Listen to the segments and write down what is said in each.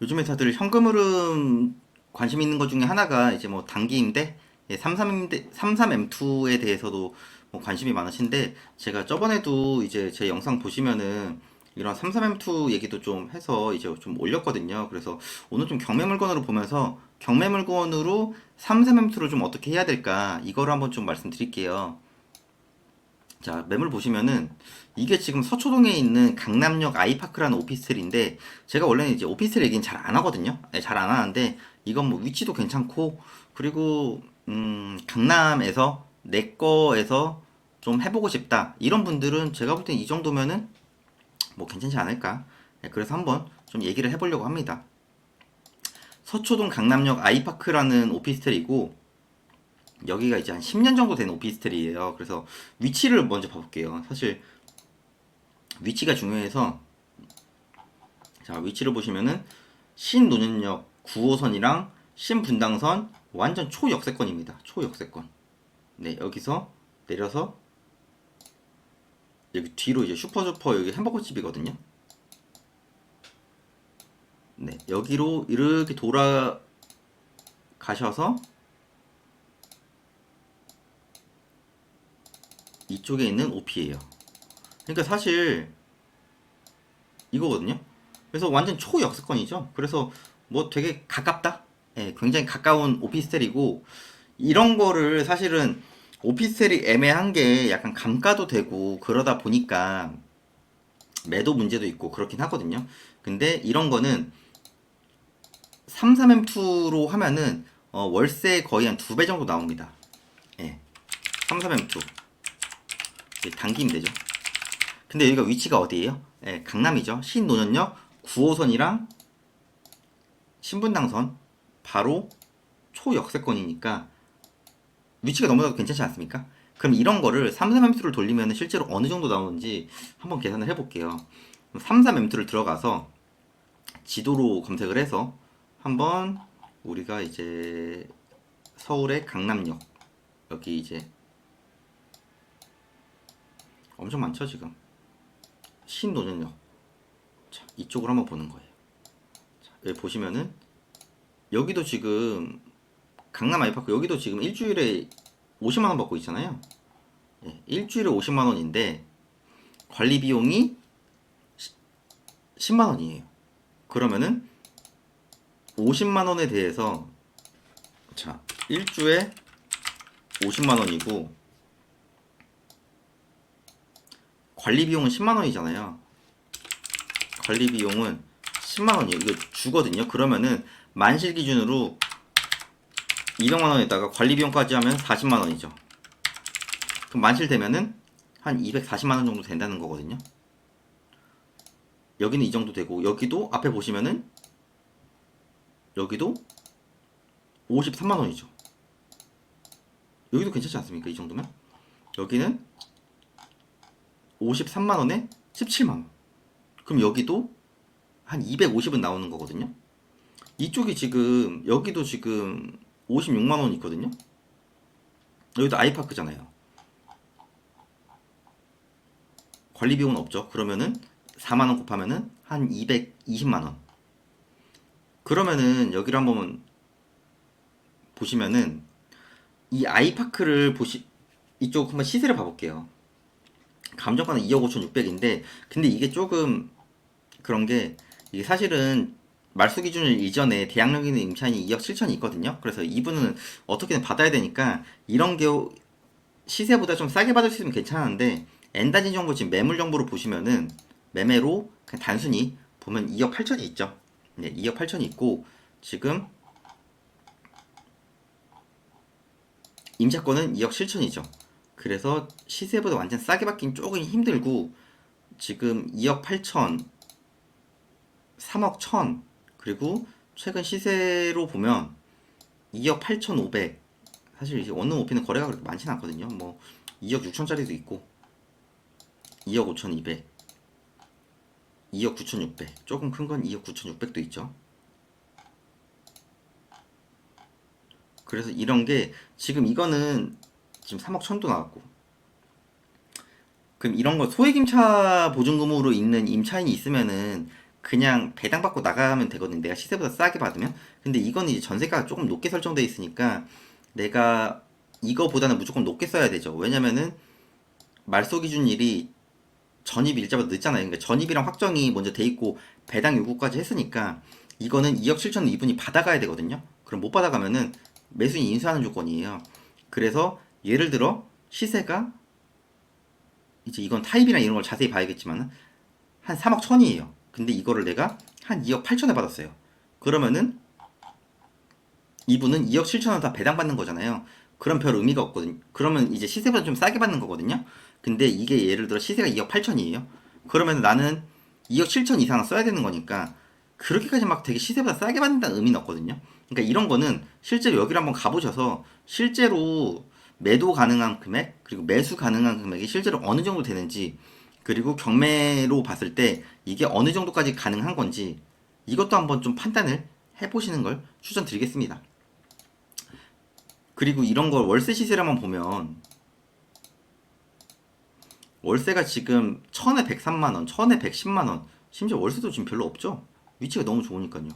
요즘에 다들 현금 흐름 관심 있는 것 중에 하나가 이제 뭐 단기 임대, 33임대, 33M2에 대해서도 뭐 관심이 많으신데 제가 저번에도 이제 제 영상 보시면은 이런 33M2 얘기도 좀 해서 이제 좀 올렸거든요. 그래서 오늘 좀 경매 물건으로 보면서 경매 물건으로 33M2를 좀 어떻게 해야 될까 이거를 한번 좀 말씀드릴게요. 자, 매물 보시면은 이게 지금 서초동에 있는 강남역 아이파크라는 오피스텔인데 제가 원래는 이제 오피스텔 얘기는 잘 안 하거든요. 네, 잘 안 하는데 이건 뭐 위치도 괜찮고 그리고 강남에서 내 거에서 좀 해보고 싶다 이런 분들은 제가 볼 땐 이 정도면은 뭐 괜찮지 않을까. 네, 그래서 한번 좀 얘기를 해보려고 합니다. 서초동 강남역 아이파크라는 오피스텔이고 여기가 이제 한 10년 정도 된 오피스텔이에요. 그래서 위치를 먼저 봐볼게요. 사실 위치가 중요해서 자 위치를 보시면은 신논현역 9호선이랑 신분당선 완전 초역세권입니다. 초역세권. 네 여기서 내려서 여기 뒤로 이제 슈퍼주퍼 여기 햄버거 집이거든요. 네 여기로 이렇게 돌아가셔서 이쪽에 있는 오피예요. 그러니까 사실 이거거든요. 그래서 완전 초역세권이죠. 그래서 뭐 되게 가깝다. 예, 굉장히 가까운 오피스텔이고 이런 거를 사실은 오피스텔이 애매한 게 약간 감가도 되고 그러다 보니까 매도 문제도 있고 그렇긴 하거든요. 근데 이런 거는 33M2로 하면은 월세 거의 한 2배 정도 나옵니다. 예. 33M2. 단기 임대죠. 근데 여기가 위치가 어디예요? 예, 강남이죠. 신논현역 9호선이랑 신분당선 바로 초역세권이니까 위치가 너무나도 괜찮지 않습니까? 그럼 이런 거를 33M2를 돌리면 실제로 어느 정도 나오는지 한번 계산을 해볼게요. 33M2를 들어가서 지도로 검색을 해서 한번 우리가 이제 서울의 강남역 여기 이제 엄청 많죠 지금 신논현역 자, 이쪽으로 한번 보는 거예요. 자, 여기 보시면은 여기도 지금 강남 아이파크 여기도 지금 일주일에 50만 원 받고 있잖아요. 예, 일주일에 50만 원인데 관리 비용이 10만 원이에요. 그러면은 50만 원에 대해서 자, 일주에 50만 원이고 관리 비용은 10만 원이잖아요. 관리 비용은 10만 원이에요. 이거 주거든요. 그러면은 만실 기준으로 200만 원에다가 관리 비용까지 하면 40만 원이죠. 그럼 만실 되면은 한 240만 원 정도 된다는 거거든요. 여기는 이 정도 되고 여기도 앞에 보시면은 여기도 53만 원이죠. 여기도 괜찮지 않습니까? 이 정도면? 여기는 53만 원에 17만 원. 그럼 여기도 한 250은 나오는 거거든요. 이쪽이 지금 여기도 지금 56만 원 있거든요. 여기도 아이파크잖아요. 관리 비용은 없죠. 그러면은 4만 원 곱하면은 한 220만 원. 그러면은 여기를 한번 보시면은 이 아이파크를 이쪽 한번 시세를 봐볼게요. 감정가는 2억 5,600인데 근데 이게 조금 그런 게 이게 사실은 말소 기준일 이전에 대학력 있는 임차인이 2억 7천이 있거든요. 그래서 이분은 어떻게든 받아야 되니까 이런 게 시세보다 좀 싸게 받을 수 있으면 괜찮은데 엔다진 정보 지금 매물 정보로 보시면은 매매로 그냥 단순히 보면 2억 8천이 있죠. 네, 2억 8천이 있고 지금 임차권은 2억 7천이죠. 그래서 시세보다 완전 싸게 받긴 조금 힘들고 지금 2억 8천, 3억 1천 그리고 최근 시세로 보면 2억 8천 5백 사실 이제 원룸 오피는 거래가 그렇게 많지는 않거든요. 뭐 2억 6천짜리도 있고 2억 5천 2백 2억 9,600 조금 큰 건 2억 9,600도 있죠. 그래서 이런 게 지금 이거는 지금 3억 1천도 나왔고 그럼 이런 거 소액임차 보증금으로 있는 임차인이 있으면은 그냥 배당받고 나가면 되거든요. 내가 시세보다 싸게 받으면. 근데 이거는 이제 전세가가 조금 높게 설정되어 있으니까 내가 이거보다는 무조건 높게 써야 되죠. 왜냐면은 말소 기준일이 전입 일자보다 늦잖아요. 그러니까 전입이랑 확정이 먼저 돼 있고 배당 요구까지 했으니까 이거는 2억 7천은 이분이 받아가야 되거든요. 그럼 못 받아가면은 매수인 인수하는 조건이에요. 그래서 예를 들어 시세가 이제 이건 타입이랑 이런 걸 자세히 봐야겠지만 한 3억 천이에요. 근데 이거를 내가 한 2억 8천에 받았어요. 그러면은 이분은 2억 7천원 다 배당받는 거잖아요. 그럼 별 의미가 없거든요. 그러면 이제 시세보다 좀 싸게 받는 거거든요. 근데 이게 예를 들어 시세가 2억 8천이에요. 그러면 나는 2억 7천 이상은 써야 되는 거니까 그렇게까지 막 되게 시세보다 싸게 받는다는 의미는 없거든요. 그러니까 이런 거는 실제로 여기를 한번 가보셔서 실제로 매도 가능한 금액 그리고 매수 가능한 금액이 실제로 어느 정도 되는지 그리고 경매로 봤을 때 이게 어느 정도까지 가능한 건지 이것도 한번 좀 판단을 해보시는 걸 추천드리겠습니다. 그리고 이런 걸 월세 시세로만 보면 월세가 지금 천에 103만 원, 천에 110만 원, 심지어 월세도 지금 별로 없죠. 위치가 너무 좋으니까요.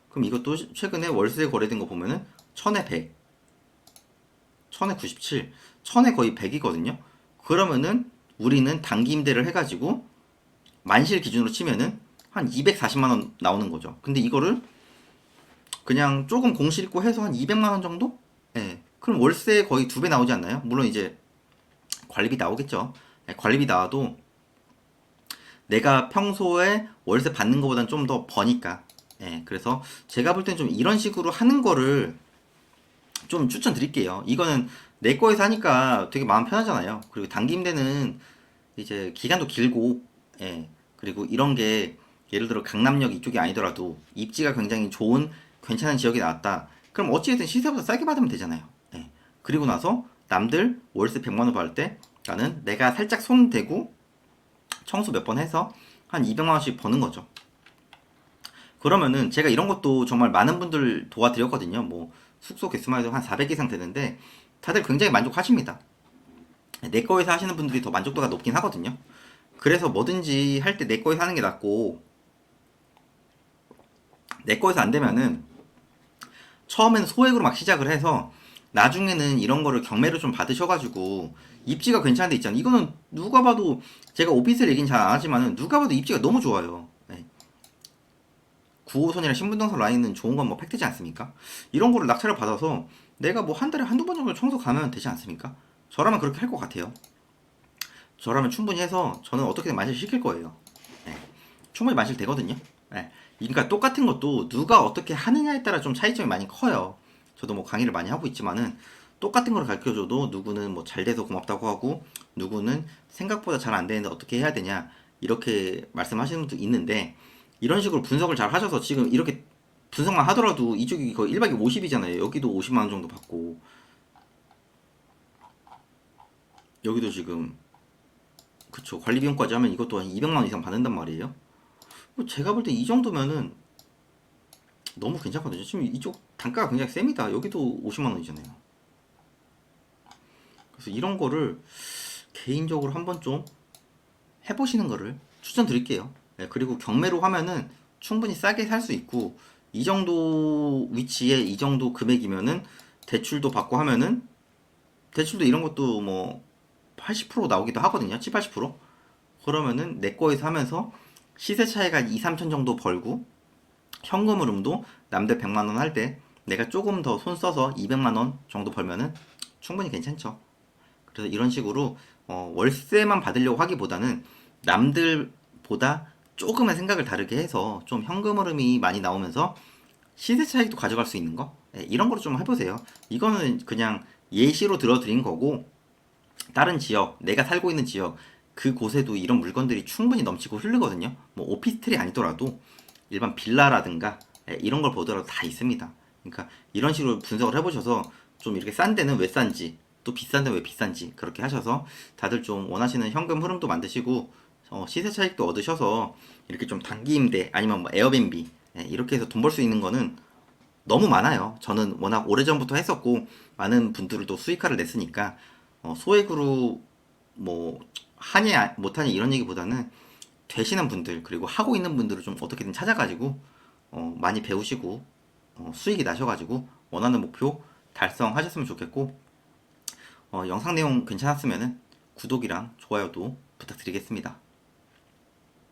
그럼 이것도 최근에 월세 거래된 거 보면은 천에 100, 천에 97, 천에 거의 100이거든요. 그러면은 우리는 단기 임대를 해가지고 만실 기준으로 치면은 한 240만 원 나오는 거죠. 근데 이거를 그냥 조금 공실 있고 해서 한 200만 원 정도? 예. 그럼 월세 거의 2배 나오지 않나요? 물론 이제 관리비 나오겠죠. 예, 관리비 나와도 내가 평소에 월세 받는 것보다는 좀 더 버니까. 예, 그래서 제가 볼 땐 좀 이런 식으로 하는 거를 좀 추천드릴게요. 이거는 내 거에서 하니까 되게 마음 편하잖아요. 그리고 단기 임대는 이제 기간도 길고, 예, 그리고 이런 게 예를 들어 강남역 이쪽이 아니더라도 입지가 굉장히 좋은 괜찮은 지역이 나왔다. 그럼 어찌됐든 시세보다 싸게 받으면 되잖아요. 예. 그리고 나서 남들 월세 100만 원 받을 때 나는 내가 살짝 손 대고 청소 몇 번 해서 한 200만 원씩 버는 거죠. 그러면은 제가 이런 것도 정말 많은 분들 도와드렸거든요. 뭐 숙소 개수만 해도 한 400 이상 되는데 다들 굉장히 만족하십니다. 내 거에서 하시는 분들이 더 만족도가 높긴 하거든요. 그래서 뭐든지 할 때 내 거에서 하는 게 낫고 내 거에서 안 되면은 처음에는 소액으로 막 시작을 해서 나중에는 이런 거를 경매로 좀 받으셔가지고 입지가 괜찮은 데 있잖아요. 이거는 누가 봐도 제가 오피스텔 얘기는 잘 안 하지만은 누가 봐도 입지가 너무 좋아요. 네. 9호선이랑 신분당선 라인은 좋은 건 뭐 팩트지 않습니까? 이런 거를 낙찰을 받아서 내가 뭐 한 달에 한두 번 정도 청소 가면 되지 않습니까? 저라면 그렇게 할 것 같아요. 저라면 충분히 해서 저는 어떻게든 만실 시킬 거예요. 네. 충분히 만실 되거든요. 네. 그러니까 똑같은 것도 누가 어떻게 하느냐에 따라 좀 차이점이 많이 커요. 저도 뭐 강의를 많이 하고 있지만은 똑같은 걸 가르쳐줘도 누구는 뭐 잘 돼서 고맙다고 하고 누구는 생각보다 잘 안 되는데 어떻게 해야 되냐 이렇게 말씀하시는 분도 있는데 이런 식으로 분석을 잘 하셔서 지금 이렇게 분석만 하더라도 이쪽이 거의 1박에 50이잖아요. 여기도 50만 원 정도 받고 여기도 지금 그쵸 관리 비용까지 하면 이것도 한 200만 원 이상 받는단 말이에요. 뭐 제가 볼 때 이 정도면은 너무 괜찮거든요. 지금 이쪽 단가가 굉장히 셉니다. 여기도 50만 원이잖아요. 그래서 이런 거를 개인적으로 한번 좀 해보시는 거를 추천드릴게요. 네, 그리고 경매로 하면은 충분히 싸게 살 수 있고 이 정도 위치에 이 정도 금액이면은 대출도 받고 하면은 대출도 이런 것도 뭐 80% 나오기도 하거든요. 7, 80%. 그러면은 내 거에서 하면서 시세 차이가 2, 3천 정도 벌고 현금 흐름도 남들 100만 원 할 때 내가 조금 더 손 써서 200만 원 정도 벌면은 충분히 괜찮죠. 그래서 이런 식으로 월세만 받으려고 하기보다는 남들보다 조금의 생각을 다르게 해서 좀 현금 흐름이 많이 나오면서 시세 차익도 가져갈 수 있는 거 이런 거로 좀 해보세요. 이거는 그냥 예시로 들어드린 거고 다른 지역 내가 살고 있는 지역 그곳에도 이런 물건들이 충분히 넘치고 흐르거든요. 뭐 오피스텔이 아니더라도 일반 빌라라든가 이런 걸 보더라도 다 있습니다. 그러니까 이런 식으로 분석을 해보셔서 좀 이렇게 싼 데는 왜 싼지 또 비싼 데는 왜 비싼지 그렇게 하셔서 다들 좀 원하시는 현금 흐름도 만드시고 시세 차익도 얻으셔서 이렇게 좀 단기 임대 아니면 뭐 에어비앤비 이렇게 해서 돈 벌 수 있는 거는 너무 많아요. 저는 워낙 오래전부터 했었고 많은 분들도 수익화를 냈으니까 소액으로 뭐 하냐 못하냐 이런 얘기보다는 되시는 분들 그리고 하고 있는 분들을 좀 어떻게든 찾아가지고 많이 배우시고 수익이 나셔가지고 원하는 목표 달성하셨으면 좋겠고 영상 내용 괜찮았으면은 구독이랑 좋아요도 부탁드리겠습니다.